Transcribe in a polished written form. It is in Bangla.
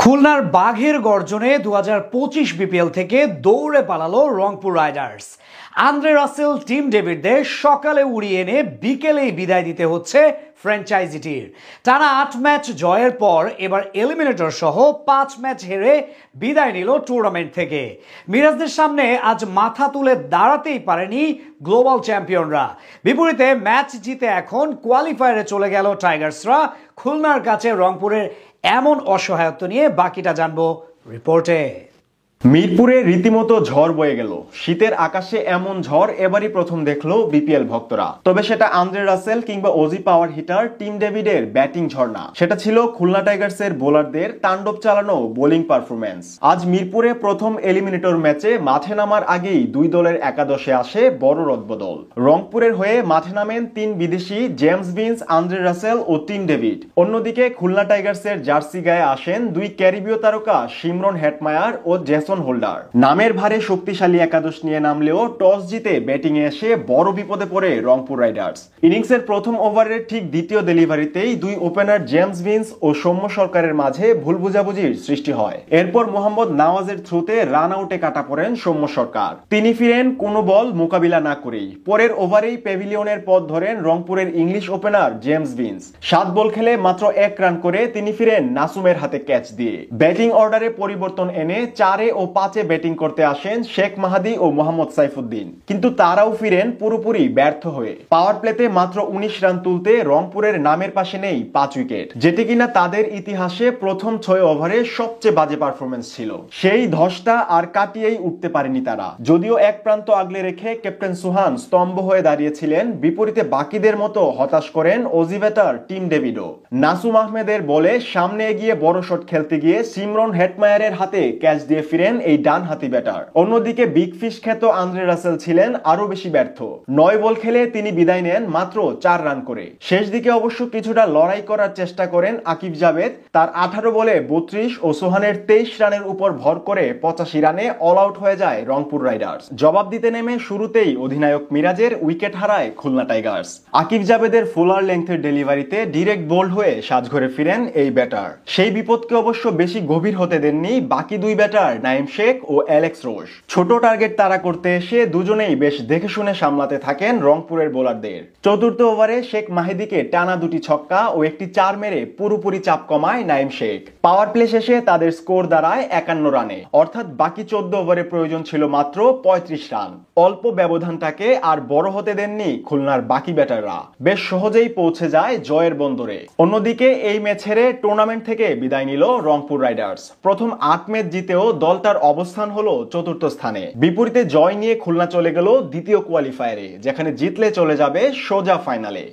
খুলনার বাঘের গর্জনে 2025 বিপিএল থেকে দৌড়ে পালালো Rangpur Riders. Andre Russell Tim ডেভিডদের সকালে উড়িয়ে এনে বিকেলেই বিদায় দিতে হচ্ছে ফ্র্যাঞ্চাইজিটির। টানা 8 ম্যাচ জয়ের পর এবার এলিমিনেটর সহ 5 ম্যাচ হেরে বিদায় নিল টুর্নামেন্ট থেকে। মিরাজদের সামনে আজ মাথা তুলে দাঁড়াতেই পারেনি গ্লোবাল চ্যাম্পিয়নরা। বিপরীতে ম্যাচ জিতে এখন কোয়ালিফায়ারে চলে গেল টাইগার্সরা। খুলনার কাছে রংপুরের এমন অসহায়ত্ব নিয়ে বাকিটা জানবো রিপোর্টে। মিরপুরে রীতিমতো ঝড় বয়ে গেল। শীতের আকাশে এমন ঝড় এবারই প্রথম দেখলো বিপিএল ভক্তরা। তবে সেটা আন্দ্রে রাসেল কিংবা অজি পাওয়ার হিটার টিম ডেভিডের ব্যাটিং ঝড় না, সেটা ছিল খুলনা টাইগার্সের বোলারদের তাণ্ডব চালানো বোলিং পারফরম্যান্স। আজ মিরপুরে প্রথম এলিমিনেটর ম্যাচে মাঠে নামার আগেই দুই দলের একাদশে আসে বড় রদবদল। রংপুরের হয়ে মাঠে নামেন 3 বিদেশি জেমস ভিন্স, আন্দ্রে রাসেল ও টিম ডেভিড। অন্যদিকে খুলনা টাইগার্সের জার্সি গায়ে আসেন 2 ক্যারিবীয় তারকা শিমরন হেটমায়ার ও হোল্ডার। নামের ভারে শক্তিশালী একাদশ নিয়ে নামলেও টস জিতে ব্যাটিং এ এসে বড় বিপদে পড়ে রংপুর রাইডার্স। ইনিংসের প্রথম ওভারের ঠিক দ্বিতীয় ডেলিভারিতেই 2 ওপেনার জেমস ভিন্স ও সৌম্য সরকারের মাঝে ভুল বুঝাবুঝির সৃষ্টি হয়। এরপর মোহাম্মদ নওয়াজের থ্রুতে রান আউটে কাটা পড়েন সৌম্য সরকার। তিনি ফিরেন কোনো বল মোকাবিলা না করেই। পরের ওভারেই প্যাভিলিয়নের পথ ধরেন রংপুরের ইংলিশ ওপেনার জেমস ভিন্স। 7 বল খেলে মাত্র 1 রান করে তিনি ফিরেন নাসুমের হাতে ক্যাচ দিয়ে। ব্যাটিং অর্ডারে পরিবর্তন এনে 4 ও 5 ব্যাটিং করতে আসেন শেখ মাহাদি ও মোহাম্মদ সাইফুদ্দিন, কিন্তু তারাও ফিরেন পুরোপুরি ব্যর্থ হয়ে। পাওয়ার প্লেতে মাত্র 19 রান তুলতে রংপুরের নামের পাশে নেই 5 উইকেট, যেটি কিনা তাদের ইতিহাসে প্রথম 6 ওভারে সবচেয়ে বাজে পারফরমেন্স ছিল। সেই ধসটা আর কাটিয়েই উঠতে পারেনি তারা। যদিও এক প্রান্ত আগলে রেখে ক্যাপ্টেন সুহান স্তম্ভ হয়ে দাঁড়িয়েছিলেন, বিপরীতে বাকিদের মতো হতাশ করেন অজি ব্যাটার টিম ডেভিডও। নাসুম আহমেদের বলে সামনে এগিয়ে বড় শট খেলতে গিয়ে শিমরন হেটমায়ারের হাতে ক্যাচ দিয়ে ফিরেন এই ডানহাতি ব্যাটার। অন্যদিকে বিগ ফিশ খ্যাত আন্দ্রে রাসেল ছিলেন আরো বেশি ব্যর্থ। 9 বল খেলে তিনি বিদায় নেন মাত্র 4 রান করে। শেষ দিকে অবশ্য কিছুটা লড়াই করার চেষ্টা করেন আকিব জাভেদ। তার 18 বলে 32 ও সোহানের 23 রানের উপর ভর করে 85 রানে অল আউট হয়ে যায় রংপুর রাইডার্স। জবাব দিতে নেমে শুরুতেই অধিনায়ক মিরাজের উইকেট হারায় খুলনা টাইগার্স। আকিব জাভেদের ফুলার লেংথের ডেলিভারিতে ডিরেক্ট বোল্ড হয়ে সাজঘরে ফিরেন এই ব্যাটার। সেই বিপদকে অবশ্য বেশি গভীর হতে দেননি বাকি 2 ব্যাটার নাইম শেখ ও অ্যালেক্স রোজ। ছোট টার্গেট তারা করতে এসে দুজনেই বেশ দেখে শুনে সামলাতে থাকেন রংপুরের বোলারদের। চতুর্থ ওভারে শেখ মাহিদিকে টানা 2টি ছক্কা ও একটি 4 মেরে পুরোপুরি চাপ কমায় নাইম শেখ। পাওয়ার প্লে শেষে তাদের স্কোর দাঁড়ায় 51 রানে, অর্থাৎ বাকি 14 ওভারে প্রয়োজন ছিল মাত্র 35 রান। অল্প ব্যবধানটাকে আর বড় হতে দেননি খুলনার বাকি ব্যাটাররা। বেশ সহজেই পৌঁছে যায় জয়ের বন্দরে। অন্যদিকে এই ম্যাচ হেরে টুর্নামেন্ট থেকে বিদায় নিল রংপুর রাইডার্স। প্রথম 8 ম্যাচ জিতেও দলটার অবস্থান হলো 4র্থ স্থানে। বিপরীতে জয় নিয়ে খুলনা চলে গেল দ্বিতীয় কোয়ালিফায়ারে, যেখানে জিতলে চলে যাবে সোজা ফাইনালে।